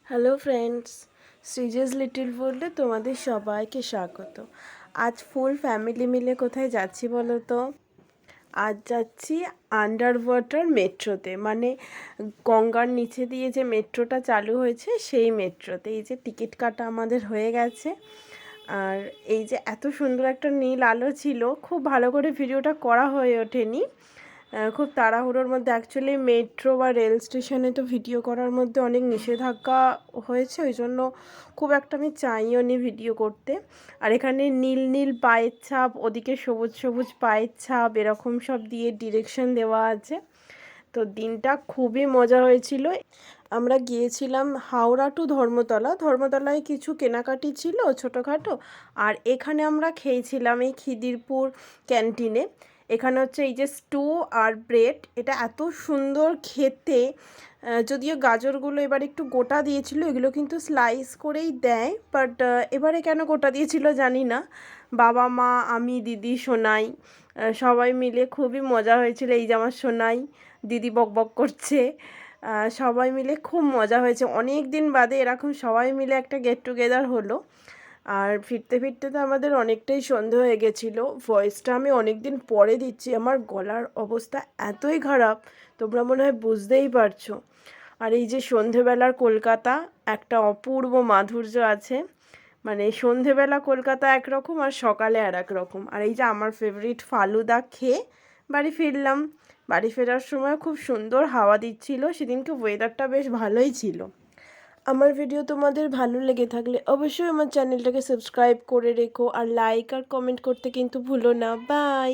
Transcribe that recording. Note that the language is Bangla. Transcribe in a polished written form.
হ্যালো ফ্রেন্ডস, সৃজেস লিটল ওয়ার্ল্ডে তোমাদের সবাইকে স্বাগত। আজ ফুল ফ্যামিলি মিলে কোথায় যাচ্ছি বলো তো? আজ যাচ্ছি আন্ডার ওয়াটার মেট্রোতে, মানে গঙ্গার নিচে দিয়ে যে মেট্রোটা চালু হয়েছে সেই মেট্রোতে। এই যে টিকিট কাটা আমাদের হয়ে গেছে। আর এই যে এত সুন্দর একটা নীল আলো ছিল, খুব ভালো করে ভিডিওটা করা হয়ে ওঠেনি। খুব তাড়াহুড়োর মধ্যে, অ্যাকচুয়ালি মেট্রো বা রেল স্টেশনে তো ভিডিও করার মধ্যে অনেক নিষেধাজ্ঞা হয়েছে, ওই জন্য খুব একটা আমি চাইও নি ভিডিও করতে। আর এখানে নীল নীল পায়ের ছাপ, ওদিকে সবুজ সবুজ পায়ের ছাপ, এরকম সব দিয়ে ডিরেকশন দেওয়া আছে। তো দিনটা খুবই মজা হয়েছিল। আমরা গিয়েছিলাম হাওড়া টু ধর্মতলা। ধর্মতলায় কিছু কেনাকাটি ছিল ছোটোখাটো, আর এখানে আমরা খেয়েছিলাম এই খিদিরপুর ক্যান্টিনে। এখানে হচ্ছে এই যে স্টু আর ব্রেড, এটা এত সুন্দর খেতে। যদিও গাজরগুলো এবার একটু গোটা দিয়েছিল, এগুলো কিন্তু স্লাইস করেই দেয়, বাট এবারে কেন গোটা দিয়েছিল জানি না। বাবা মা আমি দিদি সোনাই সবাই মিলে খুবই মজা হয়েছিল। এই যে আমার সোনাই, দিদি বকবক করছে। সবাই মিলে খুব মজা হয়েছে। অনেক দিন বাদে এরকম সবাই মিলে একটা গেট টুগেদার হলো। আর ফিরতে ফিরতে তো আমাদের অনেকটাই সন্ধে হয়ে গেছিলো। ভয়েসটা আমি অনেক দিন পরে দিচ্ছি, আমার গলার অবস্থা এতই খারাপ, তোমরা মনে হয় বুঝতেই পারছো। আর এই যে সন্ধেবেলার কলকাতা, একটা অপূর্ব মাধুর্য আছে। মানে সন্ধেবেলা কলকাতা একরকম আর সকালে আর এক রকম। আর এই যে আমার ফেভারিট ফালুদা খেয়ে বাড়ি ফিরলাম। বাড়ি ফেরার সময় খুব সুন্দর হাওয়া দিচ্ছিল, সেদিনকে ওয়েদারটা বেশ ভালোই ছিল। আমার ভিডিও তোমাদের ভালো লেগে থাকলে অবশ্যই আমার চ্যানেলটাকে সাবস্ক্রাইব করে রেখো, আর লাইক আর কমেন্ট করতে কিন্তু ভুলো না। বাই।